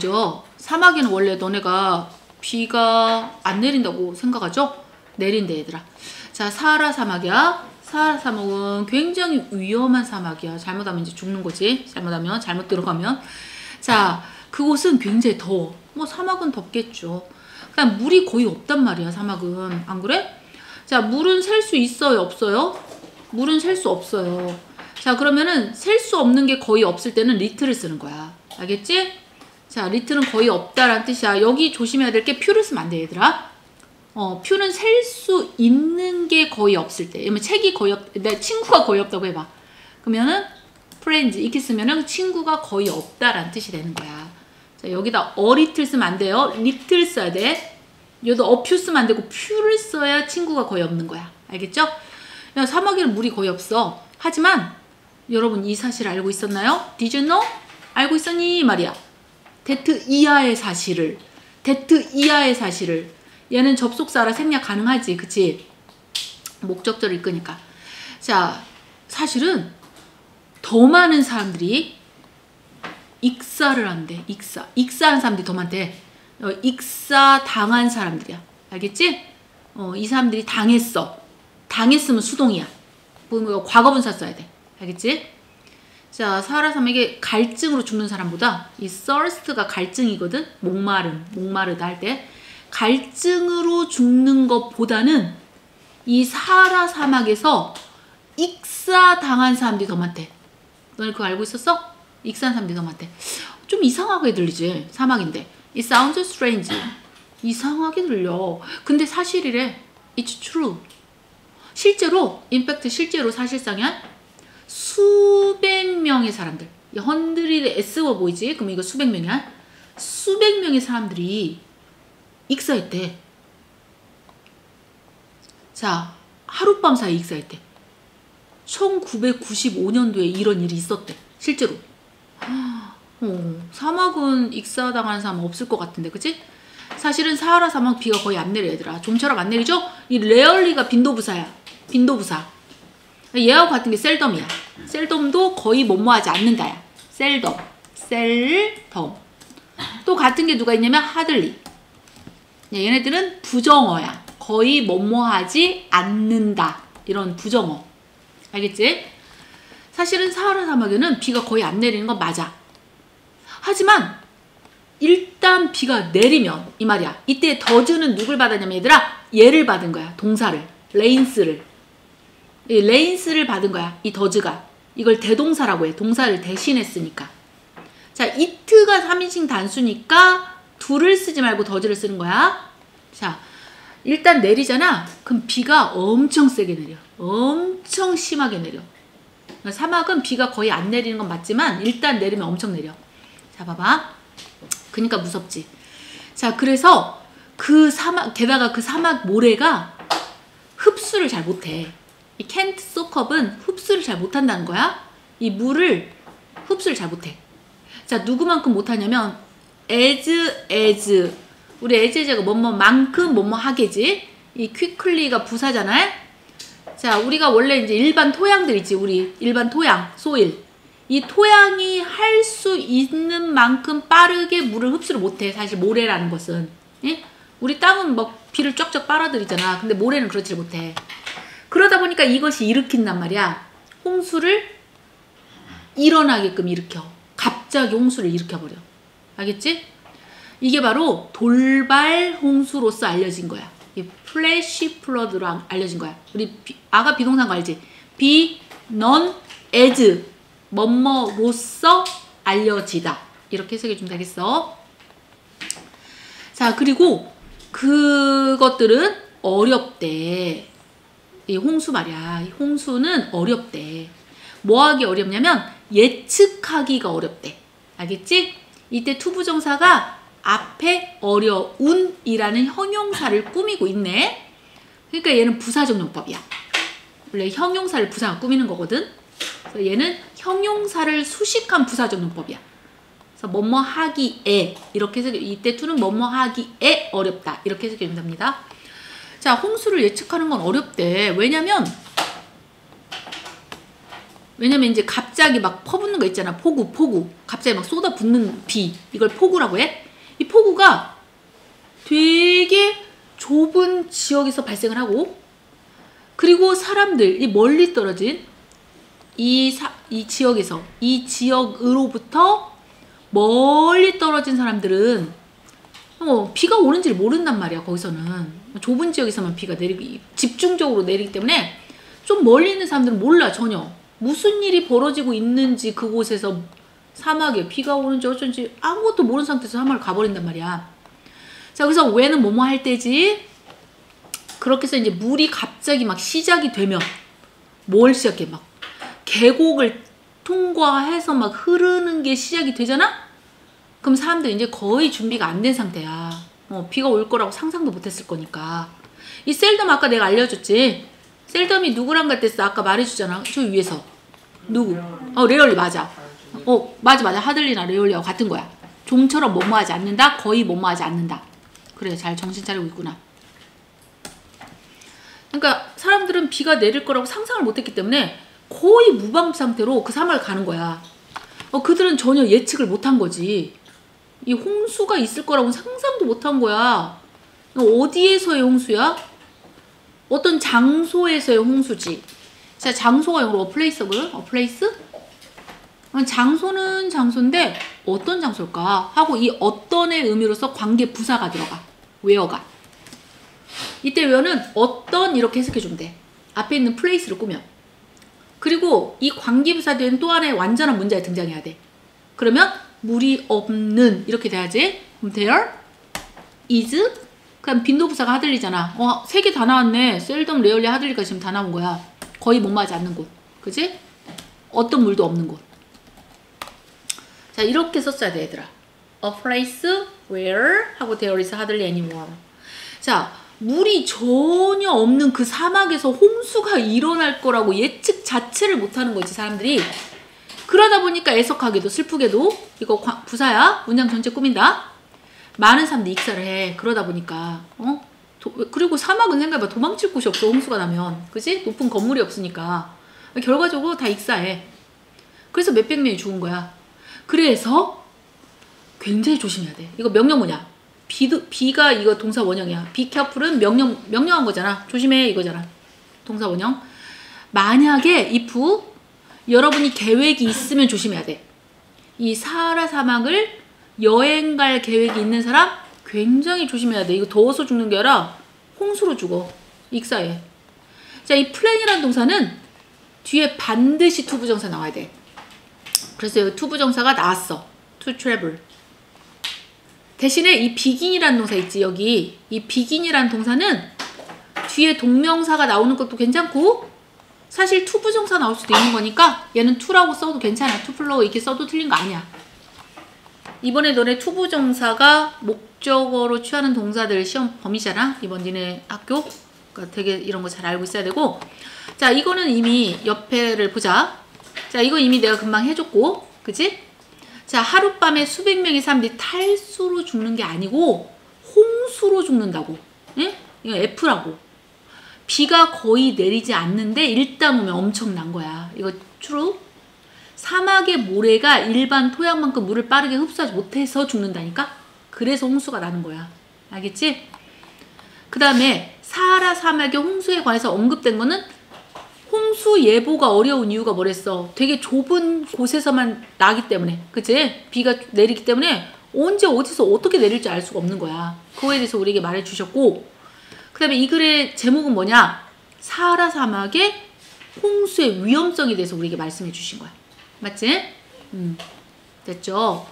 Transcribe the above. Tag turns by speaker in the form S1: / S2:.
S1: 먼저 사막에는 원래 너네가 비가 안 내린다고 생각하죠? 내린대 얘들아. 자, 사하라 사막이야. 사하라 사막은 굉장히 위험한 사막이야. 잘못하면 이제 죽는 거지. 잘못 들어가면. 자, 그곳은 굉장히 더워. 뭐 사막은 덥겠죠. 그냥 물이 거의 없단 말이야, 사막은. 안 그래? 자, 물은 셀 수 있어요, 없어요? 물은 셀 수 없어요. 자, 그러면은 셀 수 없는 게 거의 없을 때는 리틀을 쓰는 거야. 알겠지? 자, 리틀은 거의 없다라는 뜻이야. 여기 조심해야 될 게 퓨를 쓰면 안 돼, 얘들아. 퓨는 셀 수 있는 게 거의 없을 때. 그러면 책이 거의 내 친구가 거의 없다고 해봐. 그러면은 friends 이렇게 쓰면은 친구가 거의 없다라는 뜻이 되는 거야. 자, 여기다 little 쓰면 안 돼요. little 써야 돼. 여기도 few 쓰면 안 되고 퓨를 써야 친구가 거의 없는 거야. 알겠죠? 야, 사막에는 물이 거의 없어. 하지만 여러분 이 사실을 알고 있었나요? Did you know? 알고 있었니? 말이야. that 이하의 사실을. that 이하의 사실을. 얘는 접속사라 생략 가능하지. 그치? 목적절을 이끄니까. 자, 사실은 더 많은 사람들이 익사를 한대. 익사한 사람들이 더 많대. 익사 당한 사람들이야. 알겠지? 이 사람들이 당했어. 당했으면 수동이야. 뭐 과거분사 써야 돼. 알겠지? 자, 사하라 사막에 갈증으로 죽는 사람보다 이 thirst가 갈증이거든. 목마르다 할 때 갈증으로 죽는 것보다는 이 사하라 사막에서 익사 당한 사람들이 더 많대. 너네 그거 알고 있었어? 익사한 사람들이 더 많대. 좀 이상하게 들리지? 사막인데. It sounds strange. 이상하게 들려. 근데 사실이래. It's true. 실제로, in fact 실제로 사실상이야. 수백 명의 사람들. 헌드리드 S가 보이지? 그럼 이거 수백 명이야. 수백 명의 사람들이 익사했대. 자, 하룻밤 사이에 익사했대. 1995년도에 이런 일이 있었대. 실제로. 사막은 익사당하는 사람 없을 것 같은데, 그치? 사실은 사하라 사막 비가 거의 안 내려, 얘들아. 좀처럼 안 내리죠? 이 레얼리가 빈도부사야. 빈도부사. 얘하고 같은 게 셀덤이야. 셀덤도 거의 뭐뭐하지 않는다야. 셀덤. 또 같은 게 누가 있냐면 하들리. 얘네들은 부정어야. 거의 뭐뭐하지 않는다. 이런 부정어. 알겠지? 사실은 사하라 사막에는 비가 거의 안 내리는 건 맞아. 하지만 일단 비가 내리면 이 말이야. 이때 더즈는 누굴 받았냐면 얘들아, 얘를 받은 거야. 동사를. 레인스를. 레인스를 받은 거야. 이 더즈가. 이걸 대동사라고 해. 동사를 대신했으니까. 자, it가 3인칭 단수니까 do를 쓰지 말고 더즈를 쓰는 거야. 자, 일단 내리잖아. 그럼 비가 엄청 세게 내려. 엄청 심하게 내려. 사막은 비가 거의 안 내리는 건 맞지만 일단 내리면 엄청 내려. 자, 봐봐. 그러니까 무섭지. 자, 그래서 그 사막, 게다가 그 사막 모래가 흡수를 잘 못해. 이 can't soak up은 흡수를 잘 못한다는 거야. 이 물을 흡수를 잘 못해. 자, 누구만큼 못하냐면 as 우리 as가 뭐뭐만큼 뭐뭐하게지. 이 quickly가 부사잖아요. 자, 우리가 원래 이제 일반 토양들 있지. 우리 일반 토양, 소일. 이 토양이 할 수 있는 만큼 빠르게 물을 흡수를 못해. 사실 모래라는 것은. 예? 우리 땅은 뭐 비를 쫙쫙 빨아들이잖아. 근데 모래는 그렇지 못해. 그러다 보니까 이것이 일으킨단 말이야. 홍수를 일어나게끔 일으켜. 갑자기 홍수를 일으켜버려. 알겠지? 이게 바로 돌발 홍수로서 알려진 거야. 이 플래시 플러드로 알려진 거야. 우리 아가 비동사인 거 알지? be known as 뭐뭐로서 알려지다. 이렇게 해석해 주면 되겠어. 자, 그리고 그것들은 어렵대. 이 홍수 말이야. 이 홍수는 어렵대. 뭐하기 어렵냐면 예측하기가 어렵대. 알겠지? 이때 투부정사가 앞에 어려운이라는 형용사를 꾸미고 있네. 그러니까 얘는 부사적 용법이야. 원래 형용사를 부사가 꾸미는 거거든. 그래서 얘는 형용사를 수식한 부사적 용법이야. 그래서 뭐뭐 하기에 이렇게 해서 이때 투는 뭐뭐 하기에 어렵다. 이렇게 해석해 준답니다. 자, 홍수를 예측하는 건 어렵대. 왜냐면 왜냐면 이제 갑자기 막 퍼붓는 거 있잖아. 폭우. 갑자기 막 쏟아붓는 비. 이걸 폭우라고 해. 이 폭우가 되게 좁은 지역에서 발생을 하고, 그리고 사람들, 이 멀리 떨어진 이 지역에서, 이 지역으로부터 멀리 떨어진 사람들은 비가 오는지를 모른단 말이야. 거기서는 좁은 지역에서만 비가 내리기, 집중적으로 내리기 때문에 좀 멀리 있는 사람들은 몰라. 전혀 무슨 일이 벌어지고 있는지, 그곳에서 사막에 비가 오는지 어쩐지 아무것도 모르는 상태에서 사막을 가버린단 말이야. 자, 그래서 왜는 뭐뭐 할 때지? 그렇게 해서 이제 물이 갑자기 막 시작이 되면 뭘 시작해? 막 계곡을 통과해서 막 흐르는 게 시작이 되잖아? 그럼 사람들이 이제 거의 준비가 안 된 상태야. 비가 올 거라고 상상도 못 했을 거니까. 이 셀덤 아까 내가 알려줬지? 셀덤이 누구랑 같았어? 아까 말해주잖아. 저 위에서. 누구? 레올리 맞아. 맞아. 하들리나 레올리하고 같은 거야. 좀처럼 뭐뭐하지 않는다. 거의 뭐뭐하지 않는다. 그래, 잘 정신 차리고 있구나. 그러니까 사람들은 비가 내릴 거라고 상상을 못했기 때문에 거의 무방 상태로 그 사막을 가는 거야. 그들은 전혀 예측을 못한 거지. 이 홍수가 있을 거라고 상상도 못한 거야. 어디에서의 홍수야? 어떤 장소에서의 홍수지. 자, 장소가 영어로 어플레이스거든? 어플레이스? 장소는 장소인데 어떤 장소일까? 하고 이 어떤의 의미로서 관계 부사가 들어가. 웨어가. 이때 웨어는 어떤 이렇게 해석해주면 돼. 앞에 있는 플레이스를 꾸며. 그리고 이 관계부사 뒤에는 또 하나의 완전한 문장이 등장해야 돼. 그러면 물이 없는 이렇게 돼야지. 그럼 there is, 그럼 빈도부사가 하들리잖아. 3개 다 나왔네. 셀덤, 레얼리, 하들리가 지금 다 나온 거야. 거의 못마지 않는 곳. 그치? 어떤 물도 없는 곳. 자, 이렇게 썼어야 돼, 얘들아. A place where 하고 there is hardly any water. 자, 물이 전혀 없는 그 사막에서 홍수가 일어날 거라고 예측 자체를 못하는 거지, 사람들이. 그러다 보니까 애석하게도 슬프게도 이거 부사야. 문장 전체 꾸민다. 많은 사람들이 익사를 해. 그러다 보니까 그리고 사막은 생각해봐. 도망칠 곳이 없어, 홍수가 나면. 그치? 높은 건물이 없으니까 결과적으로 다 익사해. 그래서 몇백 명이 죽은 거야. 그래서 굉장히 조심해야 돼. 이거 명령 뭐냐? 비가 이거 동사 원형이야. be careful은 명령한 거잖아. 조심해 이거잖아. 동사 원형. 만약에 if 여러분이 계획이 있으면 조심해야 돼. 이 사하라 사막을 여행 갈 계획이 있는 사람 굉장히 조심해야 돼. 이거 더워서 죽는 게 아니라 홍수로 죽어. 익사해. 자, 이 플랜이라는 동사는 뒤에 반드시 to 부정사 나와야 돼. 그래서 여기 to 부정사가 나왔어. to travel. 대신에 이 begin이라는 동사 있지, 여기. 이 begin이라는 동사는 뒤에 동명사가 나오는 것도 괜찮고, 사실 to 부정사 나올 수도 있는 거니까 얘는 to라고 써도 괜찮아. to flow 이렇게 써도 틀린 거 아니야. 이번에 너네 to 부정사가 목적어로 취하는 동사들 시험 범위잖아. 이번 니네 학교. 그러니까 되게 이런 거 잘 알고 있어야 되고. 자, 이거는 이미 옆에를 보자. 자, 이거 이미 내가 금방 해줬고, 그치? 자, 하룻밤에 수백 명의 사람들이 탈수로 죽는 게 아니고 홍수로 죽는다고. 예? 이거 F라고. 비가 거의 내리지 않는데 일단 오면 엄청난 거야. 이거 true? 사막의 모래가 일반 토양만큼 물을 빠르게 흡수하지 못해서 죽는다니까? 그래서 홍수가 나는 거야. 알겠지? 그 다음에 사하라 사막의 홍수에 관해서 언급된 거는 홍수 예보가 어려운 이유가 뭐랬어? 되게 좁은 곳에서만 나기 때문에. 그치? 비가 내리기 때문에 언제 어디서 어떻게 내릴지 알 수가 없는 거야. 그거에 대해서 우리에게 말해 주셨고, 그 다음에 이 글의 제목은 뭐냐? 사하라 사막의 홍수의 위험성에 대해서 우리에게 말씀해 주신 거야. 맞지? 됐죠?